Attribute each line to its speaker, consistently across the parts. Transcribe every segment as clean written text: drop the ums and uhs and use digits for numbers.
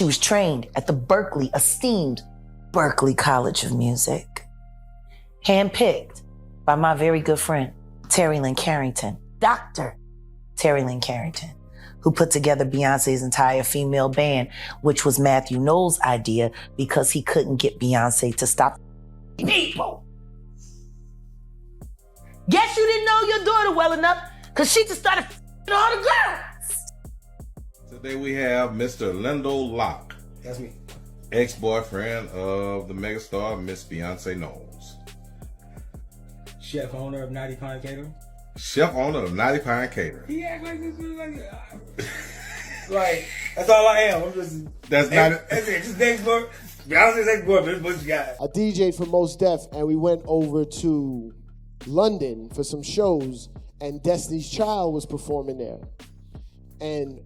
Speaker 1: She was trained at the esteemed Berklee College of Music. Handpicked by my very good friend, Terry Lynn Carrington, Dr. Terry Lynn Carrington, who put together Beyonce's entire female band, which was Matthew Knowles' idea because he couldn't get Beyonce to stop people. Guess you didn't know your daughter well enough because she just started all the girls.
Speaker 2: Today we have Mr. Lyndall Locke.
Speaker 3: That's me.
Speaker 2: Ex-boyfriend of the megastar Miss Beyonce Knowles.
Speaker 3: Chef owner of 90 Pound Catering.
Speaker 2: Chef owner of 90 Pound Catering.
Speaker 3: He act like this is like that's all I am. I'm just
Speaker 2: That's not
Speaker 3: just ex-boy. Beyonce's ex-boyfriend. What you got?
Speaker 4: I DJ'd for Mos Def, and we went over to London for some shows, and Destiny's Child was performing there. And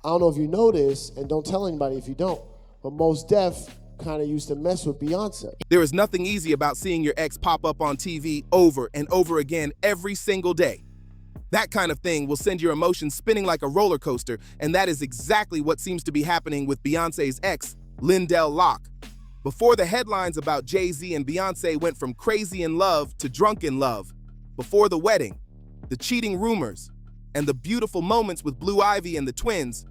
Speaker 4: I don't know if you know this, and don't tell anybody if you don't, but Mos Def kind of used to mess with Beyonce.
Speaker 5: There is nothing easy about seeing your ex pop up on TV over and over again every single day. That kind of thing will send your emotions spinning like a roller coaster, and that is exactly what seems to be happening with Beyonce's ex, Lyndall Locke. Before the headlines about Jay-Z and Beyonce went from crazy in love to drunk in love, before the wedding, the cheating rumors, and the beautiful moments with Blue Ivy and the twins,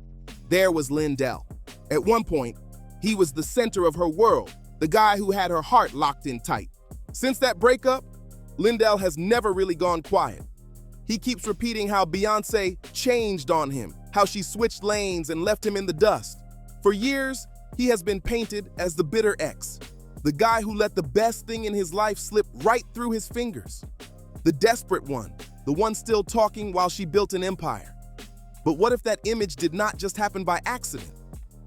Speaker 5: there was Lyndall. At one point, he was the center of her world, the guy who had her heart locked in tight. Since that breakup, Lyndall has never really gone quiet. He keeps repeating how Beyonce changed on him, how she switched lanes and left him in the dust. For years, he has been painted as the bitter ex, the guy who let the best thing in his life slip right through his fingers, the desperate one, the one still talking while she built an empire. But what if that image did not just happen by accident?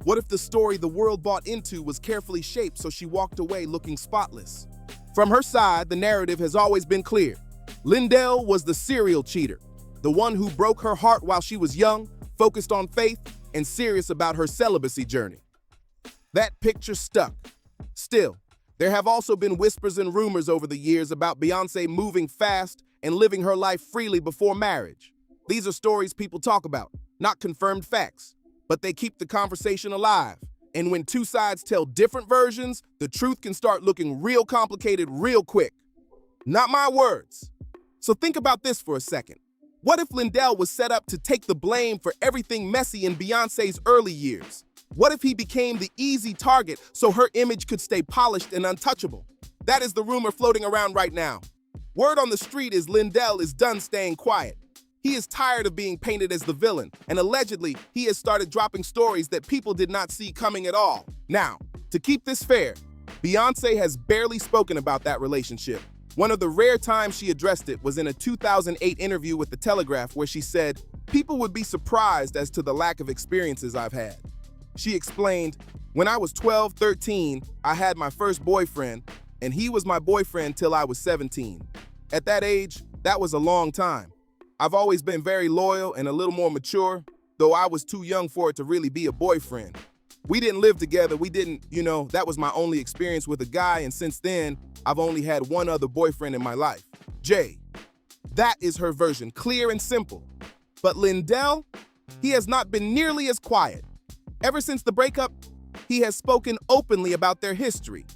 Speaker 5: What if the story the world bought into was carefully shaped so she walked away looking spotless? From her side, the narrative has always been clear. Lyndall was the serial cheater, the one who broke her heart while she was young, focused on faith, and serious about her celibacy journey. That picture stuck. Still, there have also been whispers and rumors over the years about Beyonce moving fast and living her life freely before marriage. These are stories people talk about, not confirmed facts, but they keep the conversation alive. And when two sides tell different versions, the truth can start looking real complicated real quick. Not my words. So think about this for a second. What if Lyndall was set up to take the blame for everything messy in Beyonce's early years? What if he became the easy target so her image could stay polished and untouchable? That is the rumor floating around right now. Word on the street is Lyndall is done staying quiet. He is tired of being painted as the villain, and allegedly, he has started dropping stories that people did not see coming at all. Now, to keep this fair, Beyonce has barely spoken about that relationship. One of the rare times she addressed it was in a 2008 interview with The Telegraph where she said, "People would be surprised as to the lack of experiences I've had." She explained, "When I was 12, 13, I had my first boyfriend, and he was my boyfriend till I was 17. At that age, that was a long time. I've always been very loyal and a little more mature, though I was too young for it to really be a boyfriend. We didn't live together, that was my only experience with a guy, and since then, I've only had one other boyfriend in my life, Jay." That is her version, clear and simple. But Lyndall, he has not been nearly as quiet. Ever since the breakup, he has spoken openly about their history.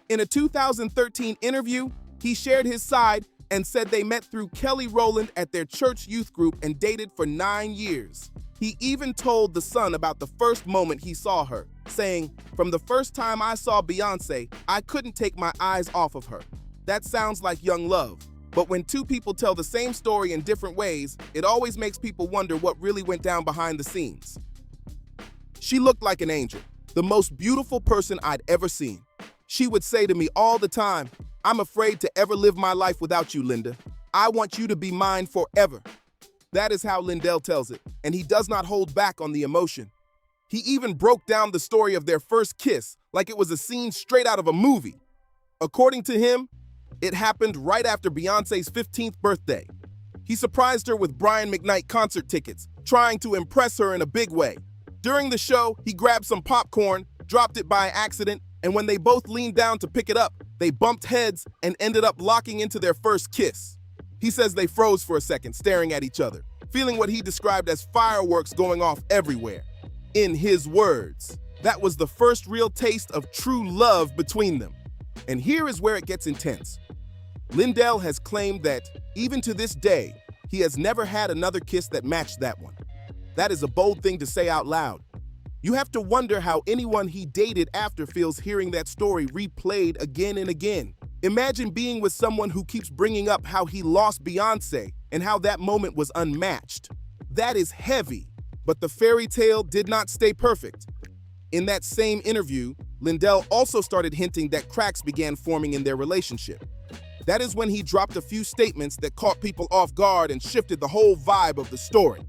Speaker 5: In a 2013 interview, he shared his side and said they met through Kelly Rowland at their church youth group and dated for 9 years. He even told The Sun about the first moment he saw her, saying, "From the first time I saw Beyonce, I couldn't take my eyes off of her." That sounds like young love. But when two people tell the same story in different ways, it always makes people wonder what really went down behind the scenes. She looked like an angel, the most beautiful person I'd ever seen. She would say to me all the time, "I'm afraid to ever live my life without you, Linda. I want you to be mine forever." That is how Lyndall tells it, and he does not hold back on the emotion. He even broke down the story of their first kiss like it was a scene straight out of a movie. According to him, it happened right after Beyonce's 15th birthday. He surprised her with Brian McKnight concert tickets, trying to impress her in a big way. During the show, he grabbed some popcorn, dropped it by accident, and when they both leaned down to pick it up, they bumped heads and ended up locking into their first kiss. He says they froze for a second, staring at each other, feeling what he described as fireworks going off everywhere. In his words, That was the first real taste of true love between them. And here is where it gets intense. Lyndall has claimed that, even to this day, he has never had another kiss that matched that one. That is a bold thing to say out loud. You have to wonder how anyone he dated after feels hearing that story replayed again and again. Imagine being with someone who keeps bringing up how he lost Beyonce and how that moment was unmatched. That is heavy, but the fairy tale did not stay perfect. In that same interview, Lyndall also started hinting that cracks began forming in their relationship. That is when he dropped a few statements that caught people off guard and shifted the whole vibe of the story.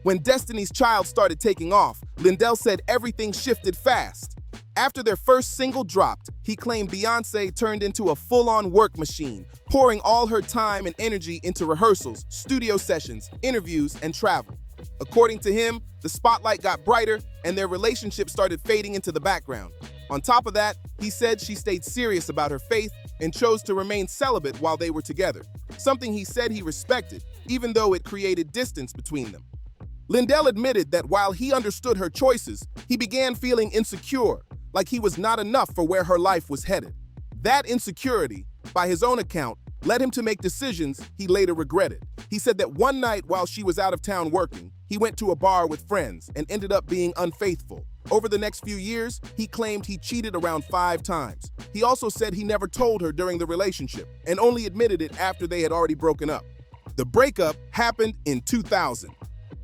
Speaker 5: When Destiny's Child started taking off, Lyndall said everything shifted fast. After their first single dropped, he claimed Beyonce turned into a full-on work machine, pouring all her time and energy into rehearsals, studio sessions, interviews, and travel. According to him, the spotlight got brighter and their relationship started fading into the background. On top of that, he said she stayed serious about her faith and chose to remain celibate while they were together, something he said he respected, even though it created distance between them. Lyndall admitted that while he understood her choices, he began feeling insecure, like he was not enough for where her life was headed. That insecurity, by his own account, led him to make decisions he later regretted. He said that one night while she was out of town working, he went to a bar with friends and ended up being unfaithful. Over the next few years, he claimed he cheated around 5 times. He also said he never told her during the relationship and only admitted it after they had already broken up. The breakup happened in 2000.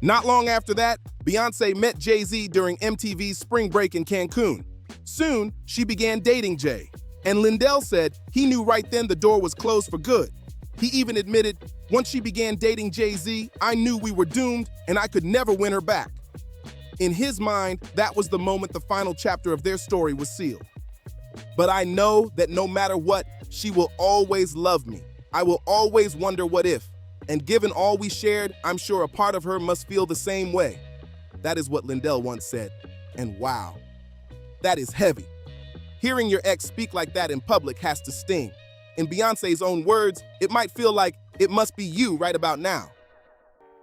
Speaker 5: Not long after that, Beyonce met Jay-Z during MTV's Spring Break in Cancun. Soon, she began dating Jay, and Lyndall said he knew right then the door was closed for good. He even admitted, once she began dating Jay-Z, I knew we were doomed and I could never win her back. In his mind, that was the moment the final chapter of their story was sealed. But I know that no matter what, she will always love me. I will always wonder what if. And given all we shared, I'm sure a part of her must feel the same way. That is what Lyndall once said. And wow, that is heavy. Hearing your ex speak like that in public has to sting. In Beyonce's own words, it might feel like it must be you right about now.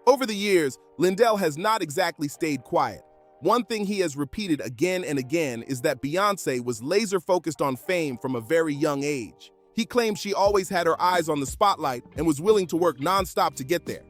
Speaker 5: Over the years, Lyndall has not exactly stayed quiet. One thing he has repeated again and again is that Beyonce was laser-focused on fame from a very young age. He claimed she always had her eyes on the spotlight and was willing to work nonstop to get there.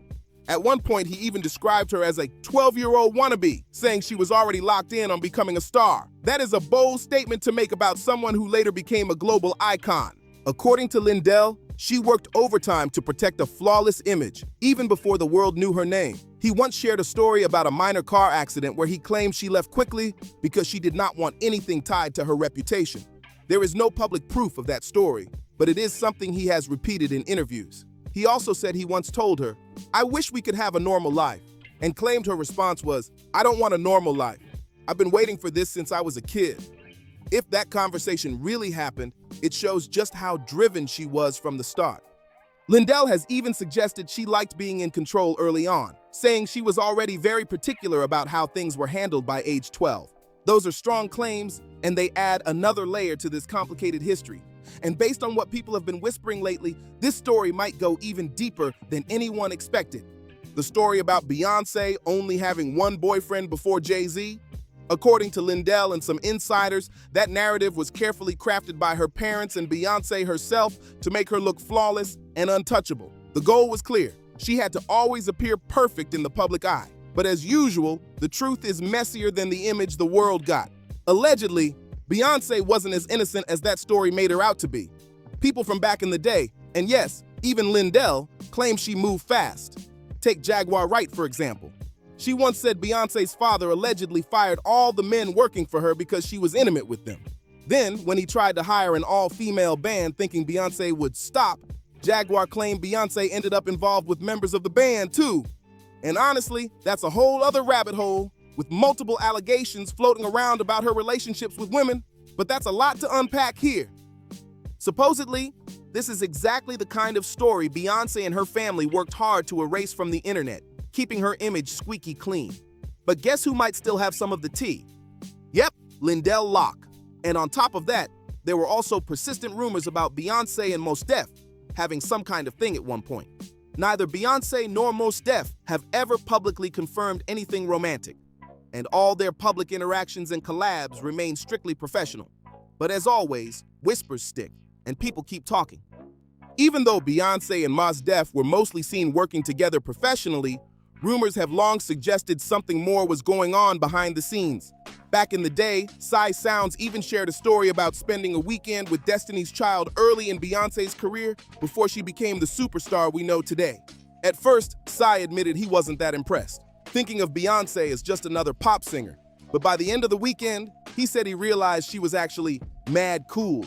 Speaker 5: At one point, he even described her as a 12-year-old wannabe, saying she was already locked in on becoming a star. That is a bold statement to make about someone who later became a global icon. According to Lyndall, she worked overtime to protect a flawless image, even before the world knew her name. He once shared a story about a minor car accident where he claimed she left quickly because she did not want anything tied to her reputation. There is no public proof of that story, but it is something he has repeated in interviews. He also said he once told her, "I wish we could have a normal life," and claimed her response was, "I don't want a normal life. I've been waiting for this since I was a kid." If that conversation really happened, it shows just how driven she was from the start. Lyndall has even suggested she liked being in control early on, saying she was already very particular about how things were handled by age 12. Those are strong claims, and they add another layer to this complicated history. And based on what people have been whispering lately, this story might go even deeper than anyone expected. The story about Beyonce only having one boyfriend before Jay-Z? According to Lyndall and some insiders, that narrative was carefully crafted by her parents and Beyonce herself to make her look flawless and untouchable. The goal was clear. She had to always appear perfect in the public eye. But as usual, the truth is messier than the image the world got. Allegedly, Beyonce wasn't as innocent as that story made her out to be. People from back in the day, and yes, even Lyndall, claim she moved fast. Take Jaguar Wright, for example. She once said Beyonce's father allegedly fired all the men working for her because she was intimate with them. Then, when he tried to hire an all-female band thinking Beyonce would stop, Jaguar claimed Beyonce ended up involved with members of the band too. And honestly, that's a whole other rabbit hole with multiple allegations floating around about her relationships with women, but that's a lot to unpack here. Supposedly, this is exactly the kind of story Beyonce and her family worked hard to erase from the internet, keeping her image squeaky clean. But guess who might still have some of the tea? Yep, Lyndall Locke. And on top of that, there were also persistent rumors about Beyonce and Mos Def having some kind of thing at one point. Neither Beyonce nor Mos Def have ever publicly confirmed anything romantic. and all their public interactions and collabs remain strictly professional. But as always, whispers stick, and people keep talking. Even though Beyonce and Mos Def were mostly seen working together professionally, rumors have long suggested something more was going on behind the scenes. Back in the day, Psy Sounds even shared a story about spending a weekend with Destiny's Child early in Beyonce's career before she became the superstar we know today. At first, Psy admitted he wasn't that impressed, thinking of Beyonce as just another pop singer. But by the end of the weekend, he said he realized she was actually mad cool.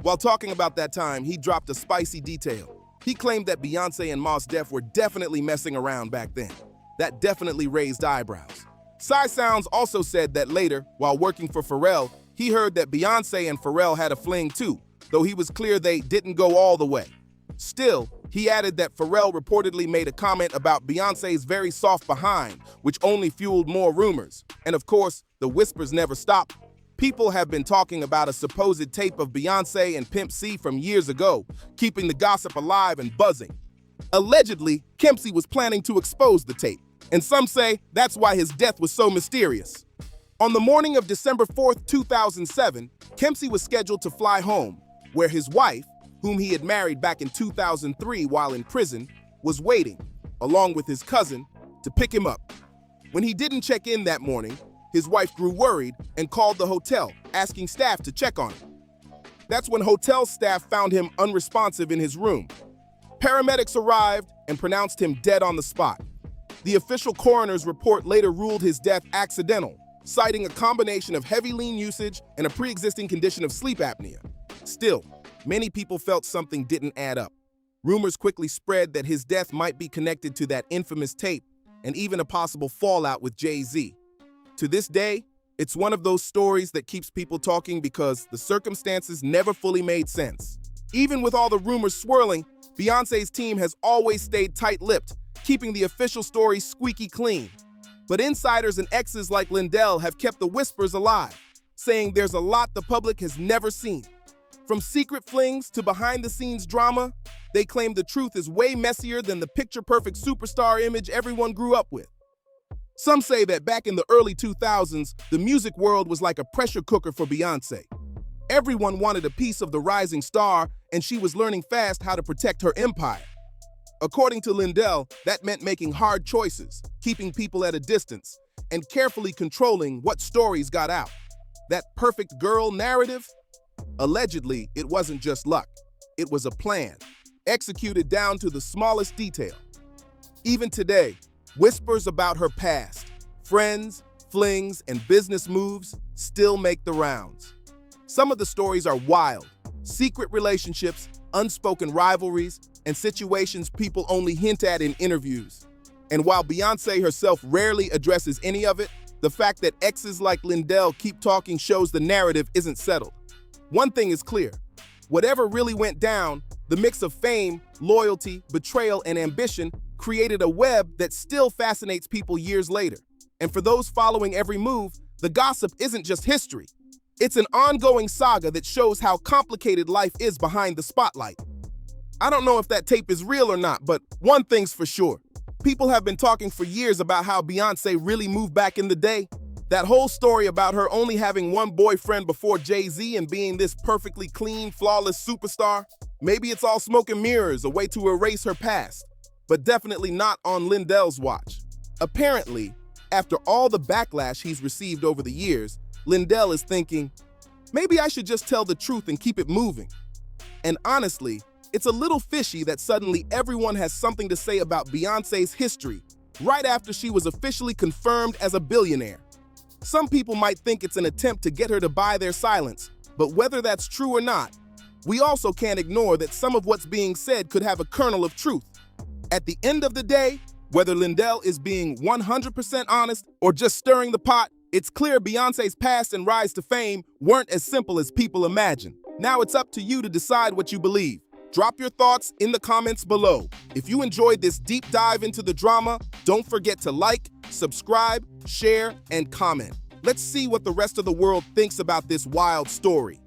Speaker 5: While talking about that time, he dropped a spicy detail. He claimed that Beyonce and Mos Def were definitely messing around back then. That definitely raised eyebrows. Psy Sounds also said that later, while working for Pharrell, he heard that Beyonce and Pharrell had a fling too, though he was clear they didn't go all the way. Still, he added that Pharrell reportedly made a comment about Beyonce's very soft behind, which only fueled more rumors. And of course, the whispers never stopped. People have been talking about a supposed tape of Beyonce and Pimp C from years ago, keeping the gossip alive and buzzing. Allegedly, Kempsey was planning to expose the tape, and some say that's why his death was so mysterious. On the morning of December 4th, 2007, Kempsey was scheduled to fly home, where his wife, whom he had married back in 2003 while in prison, was waiting, along with his cousin, to pick him up. When he didn't check in that morning, his wife grew worried and called the hotel, asking staff to check on him. That's when hotel staff found him unresponsive in his room. Paramedics arrived and pronounced him dead on the spot. The official coroner's report later ruled his death accidental, citing a combination of heavy lean usage and a pre-existing condition of sleep apnea. Still, many people felt something didn't add up. Rumors quickly spread that his death might be connected to that infamous tape and even a possible fallout with Jay-Z. To this day, it's one of those stories that keeps people talking because the circumstances never fully made sense. Even with all the rumors swirling, Beyonce's team has always stayed tight-lipped, keeping the official story squeaky clean. But insiders and exes like Lyndall have kept the whispers alive, saying there's a lot the public has never seen. From secret flings to behind-the-scenes drama, they claim the truth is way messier than the picture-perfect superstar image everyone grew up with. Some say that back in the early 2000s, the music world was like a pressure cooker for Beyonce. Everyone wanted a piece of the rising star, and she was learning fast how to protect her empire. According to Lyndall, that meant making hard choices, keeping people at a distance, and carefully controlling what stories got out. That perfect girl narrative? Allegedly, it wasn't just luck. It was a plan, executed down to the smallest detail. Even today, whispers about her past, friends, flings, and business moves still make the rounds. Some of the stories are wild. Secret relationships, unspoken rivalries, and situations people only hint at in interviews. And while Beyonce herself rarely addresses any of it, the fact that exes like Lyndall keep talking shows the narrative isn't settled. One thing is clear. Whatever really went down, the mix of fame, loyalty, betrayal, and ambition created a web that still fascinates people years later. And for those following every move, the gossip isn't just history. It's an ongoing saga that shows how complicated life is behind the spotlight. I don't know if that tape is real or not, but one thing's for sure. People have been talking for years about how Beyonce really moved back in the day. That whole story about her only having one boyfriend before Jay-Z and being this perfectly clean, flawless superstar. Maybe it's all smoke and mirrors, a way to erase her past. But definitely not on Lyndall's watch. Apparently, after all the backlash he's received over the years, Lyndall is thinking, maybe I should just tell the truth and keep it moving. And honestly, it's a little fishy that suddenly everyone has something to say about Beyonce's history right after she was officially confirmed as a billionaire. Some people might think it's an attempt to get her to buy their silence, but whether that's true or not, we also can't ignore that some of what's being said could have a kernel of truth. At the end of the day, whether Lyndall is being 100% honest or just stirring the pot, it's clear Beyonce's past and rise to fame weren't as simple as people imagine. Now it's up to you to decide what you believe. Drop your thoughts in the comments below. If you enjoyed this deep dive into the drama, don't forget to like, subscribe, share, and comment. Let's see what the rest of the world thinks about this wild story.